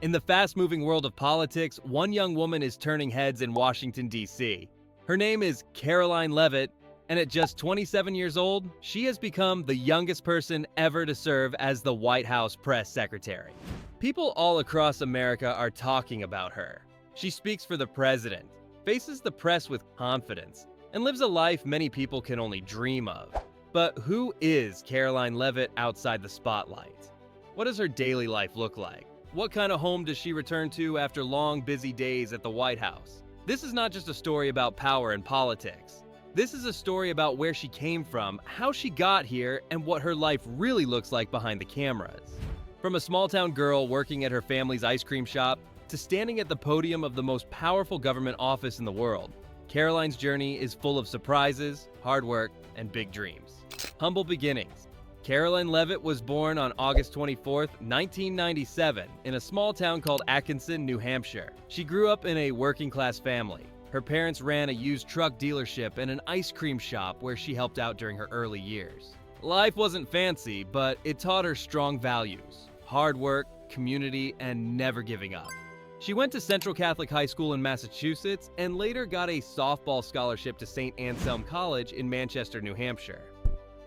In the fast-moving world of politics, one young woman is turning heads in Washington, D.C. Her name is Caroline Leavitt, and at just 27 years old, she has become the youngest person ever to serve as the White House press secretary. People all across America are talking about her. She speaks for the president, faces the press with confidence, and lives a life many people can only dream of. But who is Caroline Leavitt outside the spotlight? What does her daily life look like? What kind of home does she return to after long, busy days at the White House? This is not just a story about power and politics. This is a story about where she came from, how she got here, and what her life really looks like behind the cameras. From a small-town girl working at her family's ice cream shop to standing at the podium of the most powerful government office in the world, Caroline's journey is full of surprises, hard work, and big dreams. Humble beginnings. Caroline Leavitt was born on August 24, 1997, in a small town called Atkinson, New Hampshire. She grew up in a working-class family. Her parents ran a used truck dealership and an ice cream shop where she helped out during her early years. Life wasn't fancy, but it taught her strong values: hard work, community, and never giving up. She went to Central Catholic High School in Massachusetts and later got a softball scholarship to St. Anselm College in Manchester, New Hampshire.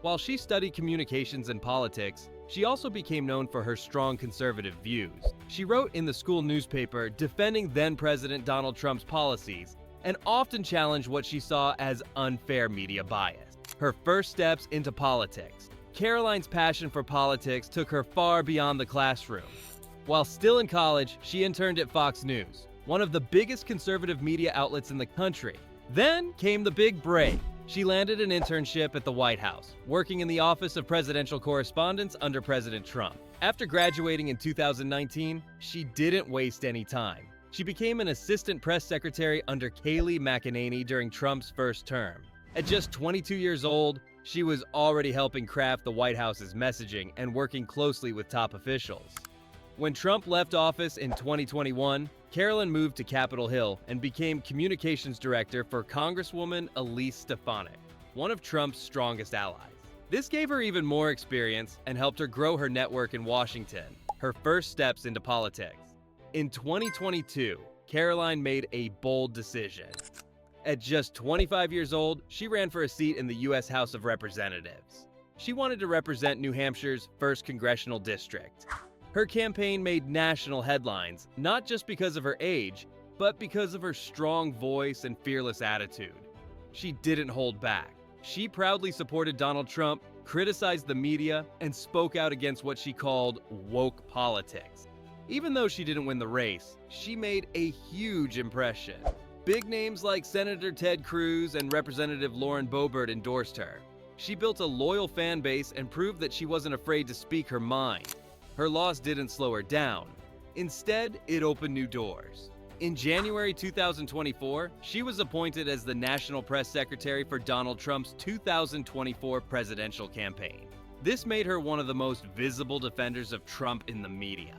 While she studied communications and politics, she also became known for her strong conservative views. She wrote in the school newspaper defending then-President Donald Trump's policies and often challenged what she saw as unfair media bias. Her first steps into politics. Caroline's passion for politics took her far beyond the classroom. While still in college, she interned at Fox News, one of the biggest conservative media outlets in the country. Then came the big break. She landed an internship at the White House, working in the Office of Presidential Correspondence under President Trump. After graduating in 2019, she didn't waste any time. She became an assistant press secretary under Kayleigh McEnany during Trump's first term. At just 22 years old, she was already helping craft the White House's messaging and working closely with top officials. When Trump left office in 2021, Caroline moved to Capitol Hill and became communications director for Congresswoman Elise Stefanik, one of Trump's strongest allies. This gave her even more experience and helped her grow her network in Washington, her first steps into politics. In 2022, Caroline made a bold decision. At just 25 years old, she ran for a seat in the U.S. House of Representatives. She wanted to represent New Hampshire's 1st Congressional District. Her campaign made national headlines, not just because of her age, but because of her strong voice and fearless attitude. She didn't hold back. She proudly supported Donald Trump, criticized the media, and spoke out against what she called woke politics. Even though she didn't win the race, she made a huge impression. Big names like Senator Ted Cruz and Representative Lauren Boebert endorsed her. She built a loyal fan base and proved that she wasn't afraid to speak her mind. Her loss didn't slow her down. Instead, it opened new doors. In January 2024, she was appointed as the National Press Secretary for Donald Trump's 2024 presidential campaign. This made her one of the most visible defenders of Trump in the media,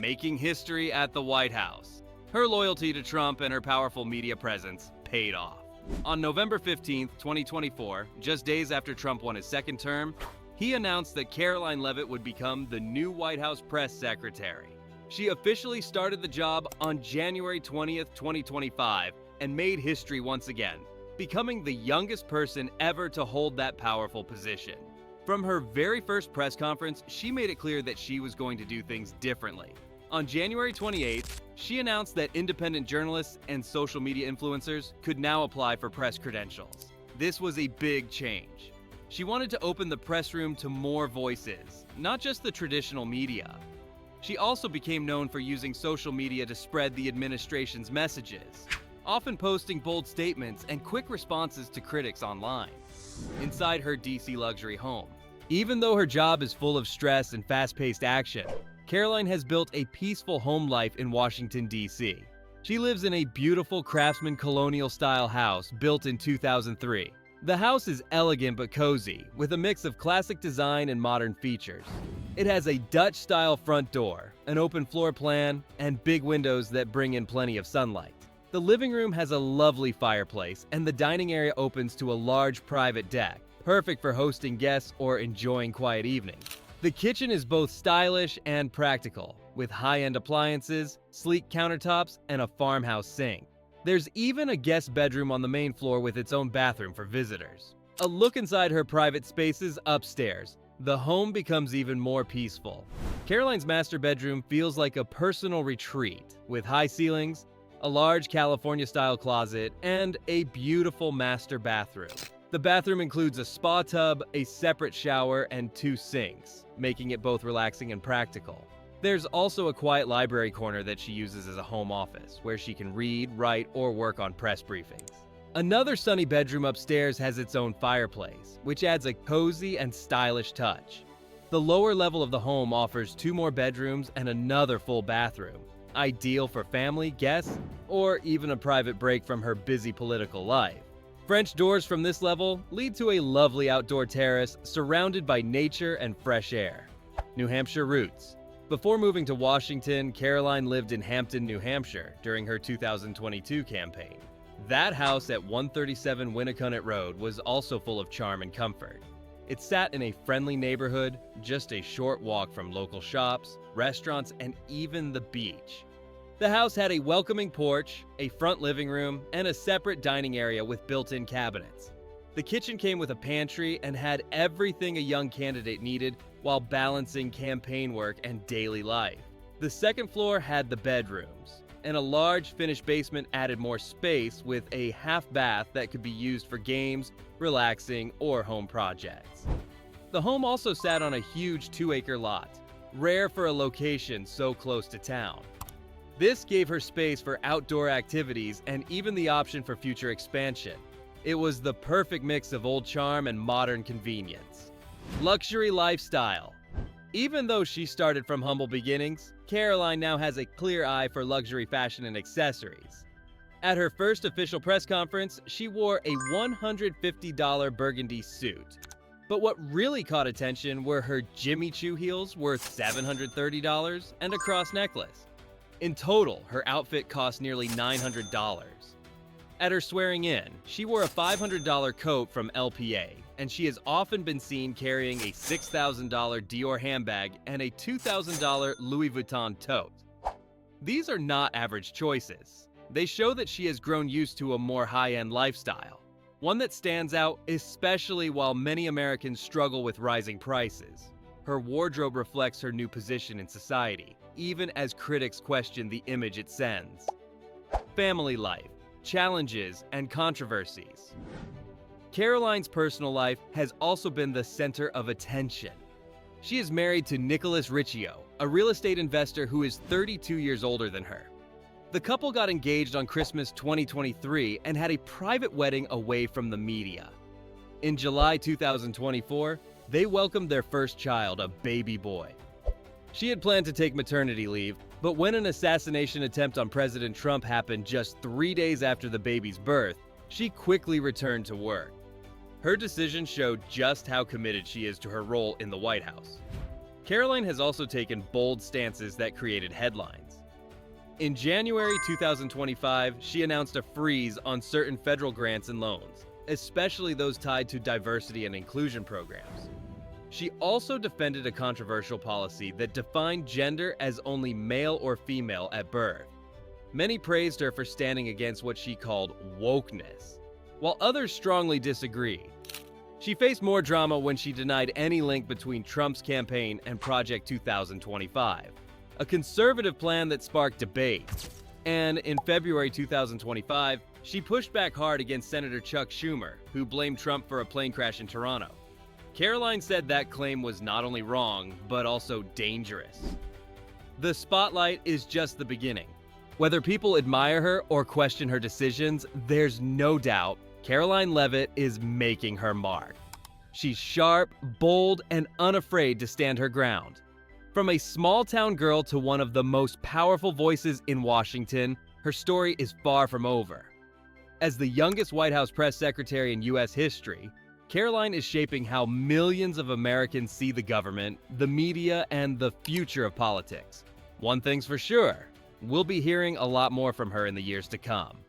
making history at the White House. Her loyalty to Trump and her powerful media presence paid off. On November 15, 2024, just days after Trump won his second term, he announced that Caroline Leavitt would become the new White House press secretary. She officially started the job on January 20th, 2025, and made history once again, becoming the youngest person ever to hold that powerful position. From her very first press conference, she made it clear that she was going to do things differently. On January 28th, she announced that independent journalists and social media influencers could now apply for press credentials. This was a big change. She wanted to open the press room to more voices, not just the traditional media. She also became known for using social media to spread the administration's messages, often posting bold statements and quick responses to critics online. Inside her DC luxury home, even though her job is full of stress and fast-paced action, Caroline has built a peaceful home life in Washington, D.C. She lives in a beautiful Craftsman colonial-style house built in 2003. The house is elegant but cozy, with a mix of classic design and modern features. It has a Dutch-style front door, an open floor plan, and big windows that bring in plenty of sunlight. The living room has a lovely fireplace, and the dining area opens to a large private deck, perfect for hosting guests or enjoying quiet evenings. The kitchen is both stylish and practical, with high-end appliances, sleek countertops, and a farmhouse sink. There's even a guest bedroom on the main floor with its own bathroom for visitors. A look inside her private spaces upstairs. The home becomes even more peaceful. Caroline's master bedroom feels like a personal retreat, with high ceilings, a large California-style closet, and a beautiful master bathroom. The bathroom includes a spa tub, a separate shower, and 2 sinks, making it both relaxing and practical. There's also a quiet library corner that she uses as a home office, where she can read, write, or work on press briefings. Another sunny bedroom upstairs has its own fireplace, which adds a cozy and stylish touch. The lower level of the home offers 2 more bedrooms and another full bathroom, ideal for family, guests, or even a private break from her busy political life. French doors from this level lead to a lovely outdoor terrace surrounded by nature and fresh air. New Hampshire roots. Before moving to Washington, Caroline lived in Hampton, New Hampshire during her 2022 campaign. That house at 137 Winnicott Road was also full of charm and comfort. It sat in a friendly neighborhood, just a short walk from local shops, restaurants, and even the beach. The house had a welcoming porch, a front living room, and a separate dining area with built-in cabinets. The kitchen came with a pantry and had everything a young candidate needed while balancing campaign work and daily life. The second floor had the bedrooms, and a large finished basement added more space with a half bath that could be used for games, relaxing, or home projects. The home also sat on a huge 2-acre lot, rare for a location so close to town. This gave her space for outdoor activities and even the option for future expansion. It was the perfect mix of old charm and modern convenience. Luxury lifestyle. Even though she started from humble beginnings, Caroline now has a clear eye for luxury fashion and accessories. At her first official press conference, she wore a $150 burgundy suit. But what really caught attention were her Jimmy Choo heels worth $730 and a cross necklace. In total, her outfit cost nearly $900. At her swearing-in, she wore a $500 coat from LPA, and she has often been seen carrying a $6,000 Dior handbag and a $2,000 Louis Vuitton tote. These are not average choices. They show that she has grown used to a more high-end lifestyle, one that stands out especially while many Americans struggle with rising prices. Her wardrobe reflects her new position in society, even as critics question the image it sends. Family life, challenges, and controversies. Caroline's personal life has also been the center of attention. She is married to Nicholas Riccio, a real estate investor who is 32 years older than her. The couple got engaged on Christmas 2023 and had a private wedding away from the media. In July 2024, they welcomed their first child, a baby boy. She had planned to take maternity leave, but when an assassination attempt on President Trump happened just 3 days after the baby's birth, she quickly returned to work. Her decision showed just how committed she is to her role in the White House. Caroline has also taken bold stances that created headlines. In January 2025, she announced a freeze on certain federal grants and loans, especially those tied to diversity and inclusion programs. She also defended a controversial policy that defined gender as only male or female at birth. Many praised her for standing against what she called wokeness, while others strongly disagreed. She faced more drama when she denied any link between Trump's campaign and Project 2025, a conservative plan that sparked debate. And in February 2025, she pushed back hard against Senator Chuck Schumer, who blamed Trump for a plane crash in Toronto. Caroline said that claim was not only wrong, but also dangerous. The spotlight is just the beginning. Whether people admire her or question her decisions, there's no doubt Caroline Leavitt is making her mark. She's sharp, bold, and unafraid to stand her ground. From a small-town girl to one of the most powerful voices in Washington, her story is far from over. As the youngest White House press secretary in U.S. history, Caroline is shaping how millions of Americans see the government, the media, and the future of politics. One thing's for sure, we'll be hearing a lot more from her in the years to come.